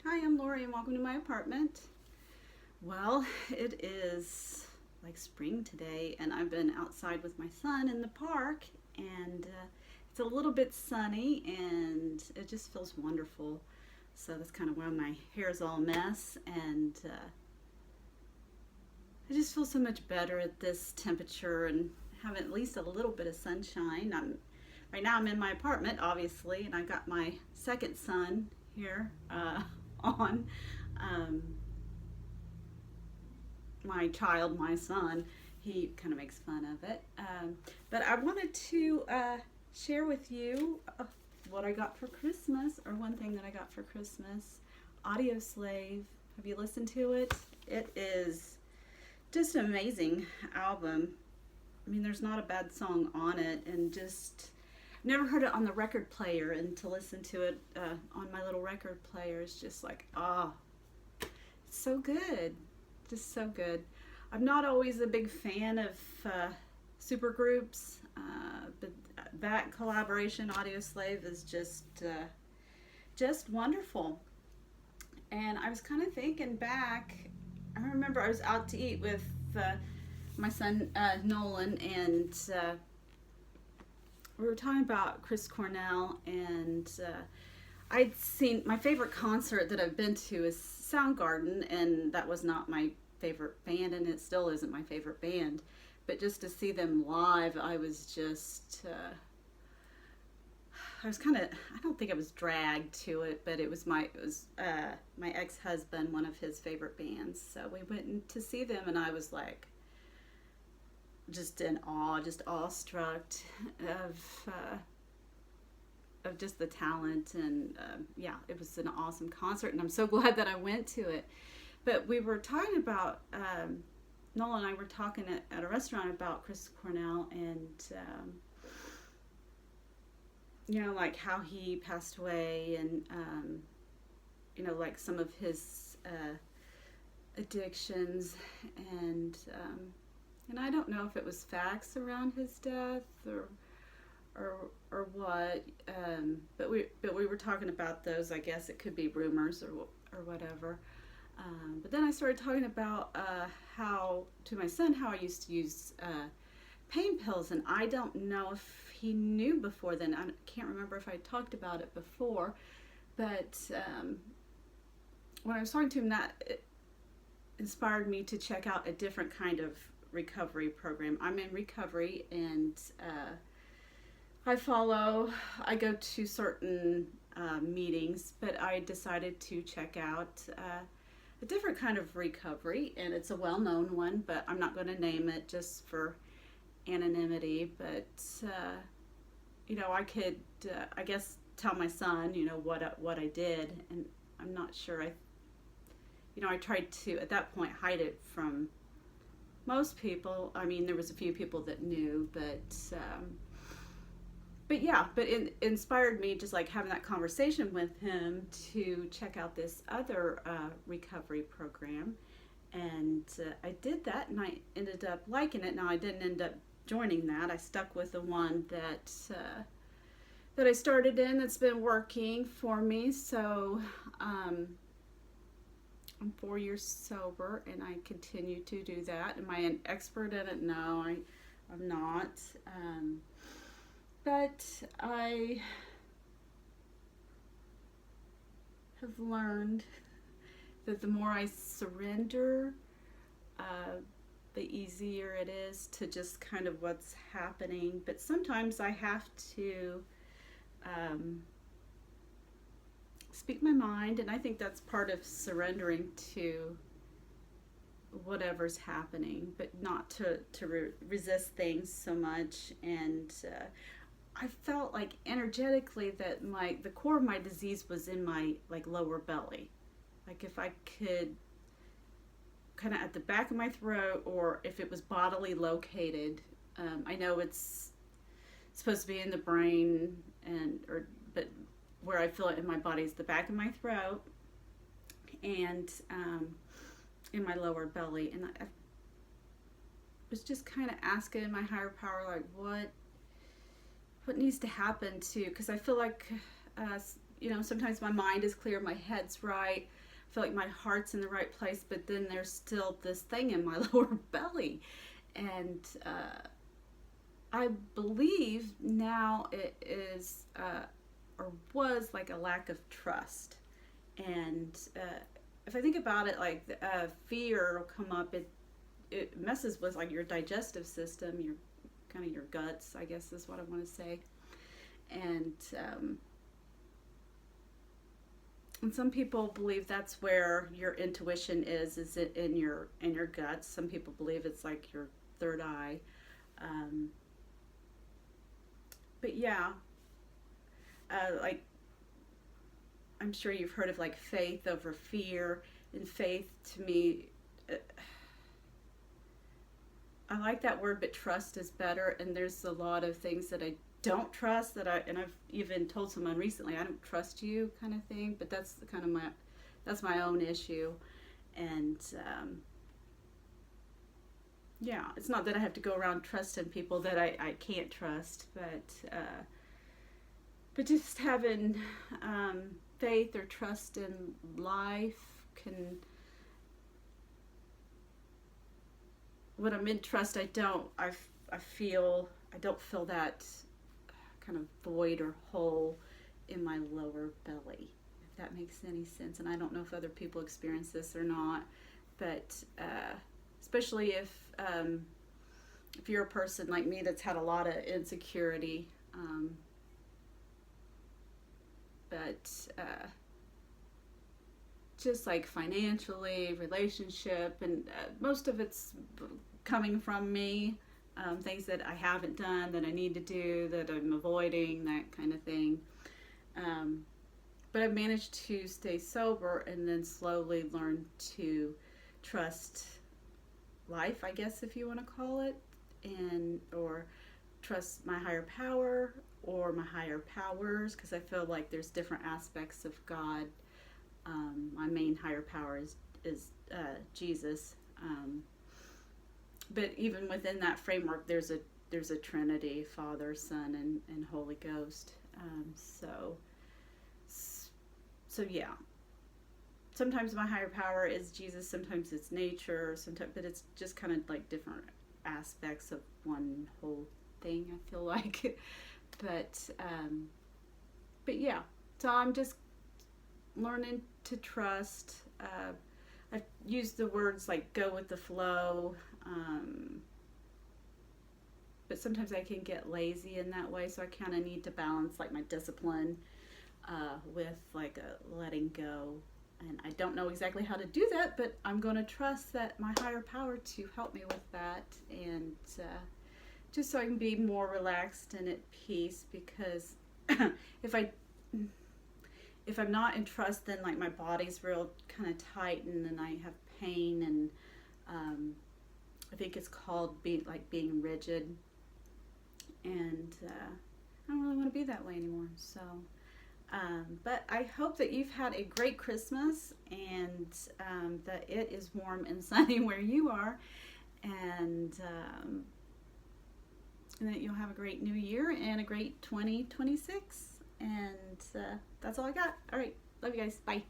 Hi, I'm Lori and welcome to my apartment. Well, it is like spring today and I've been outside with my son in the park and it's a little bit sunny and it just feels wonderful. So that's kind of why my hair is all a mess and I just feel so much better at this temperature and having at least a little bit of sunshine. Right now I'm in my apartment obviously and I got my second son here on. Um, my son, he kind of makes fun of it. But I wanted to share with you what I got for Christmas, or one thing that I got for Christmas. Audio Slave. Have you listened to it? It is just an amazing album. I mean, there's not a bad song on it, and just never heard it on the record player, and to listen to it on my little record player is just like, it's so good. Just so good. I'm not always a big fan of super groups, but that collaboration, Audio Slave, is just wonderful. And I was kind of thinking back. I remember I was out to eat with my son Nolan, and we were talking about Chris Cornell, and I'd seen my favorite concert that I've been to is Soundgarden, and that was not my favorite band, and it still isn't my favorite band. But just to see them live, I was just, I was kind of, I don't think I was dragged to it, but it was my ex-husband, one of his favorite bands. So we went to see them, and I was like, just in awe, just awestruck of just the talent, and yeah, it was an awesome concert, and I'm so glad that I went to it. But we were talking about, Noel and I were talking at a restaurant about Chris Cornell, and like how he passed away, and like some of his addictions, and I don't know if it was facts around his death or what, but we were talking about those. I guess it could be rumors or whatever. But then I started talking about how to my son how I used to use pain pills, and I don't know if he knew before then. I can't remember if I talked about it before, but when I was talking to him, that it inspired me to check out a different kind of recovery program. I'm in recovery, and I go to certain meetings, but I decided to check out a different kind of recovery, and it's a well-known one, but I'm not going to name it just for anonymity. But I could, I guess, tell my son, what I did, and I'm not sure. I tried to at that point hide it from most people. I mean, there was a few people that knew, but yeah, but it inspired me, just like having that conversation with him, to check out this other recovery program. And I did that, and I ended up liking it. Now, I didn't end up joining that. I stuck with the one that I started in, that's been working for me. So I'm 4 years sober, and I continue to do that. Am I an expert in it? No, I'm not. But I have learned that the more I surrender, the easier it is to just kind of what's happening. But sometimes I have to speak my mind, and I think that's part of surrendering to whatever's happening, but not to resist things so much. And I felt like energetically that the core of my disease was in my lower belly. Like if I could kind of at the back of my throat, or if it was bodily located. I know it's supposed to be in the brain, but where I feel it in my body is the back of my throat and in my lower belly. And I was just kind of asking my higher power, like, what needs to happen to, because I feel like sometimes my mind is clear, my head's right, I feel like my heart's in the right place, but then there's still this thing in my lower belly. And I believe now it is, or was, like a lack of trust. And if I think about it, like fear will come up, it messes with like your digestive system, your kind of your guts, I guess is what I want to say. And some people believe that's where your intuition is it in your guts. Some people believe it's like your third eye. But yeah, like I'm sure you've heard of like faith over fear. And faith, to me, I like that word, but trust is better. And there's a lot of things that I don't trust and I've even told someone recently, I don't trust you, kind of thing. But that's kind of my own issue. And yeah, it's not that I have to go around trusting people that I can't trust, but just having faith or trust in life can. When I'm in trust, I don't feel that kind of void or hole in my lower belly, if that makes any sense. And I don't know if other people experience this or not, but especially if you're a person like me that's had a lot of insecurity, but just like financially, relationship, and most of it's coming from me, things that I haven't done, that I need to do, that I'm avoiding, that kind of thing. But I've managed to stay sober and then slowly learn to trust life, I guess, if you want to call it, or trust my higher power or my higher powers, because I feel like there's different aspects of God. My main higher power is Jesus, but even within that framework, there's a Trinity: Father, Son, and Holy Ghost. So yeah. Sometimes my higher power is Jesus. Sometimes it's nature. But it's just kind of like different aspects of one whole thing, I feel like. But yeah. So I'm just learning to trust. I've used the words like go with the flow, but sometimes I can get lazy in that way, so I kind of need to balance like my discipline with like a letting go. And I don't know exactly how to do that, but I'm going to trust that my higher power to help me with that, and just so I can be more relaxed and at peace, because if I'm not in trust, then like my body's real kind of tightened and I have pain, and I think it's called being rigid, and I don't really want to be that way anymore. So, but I hope that you've had a great Christmas, and that it is warm and sunny where you are, and that you'll have a great new year and a great 2026. And that's all I got. All right. Love you guys. Bye.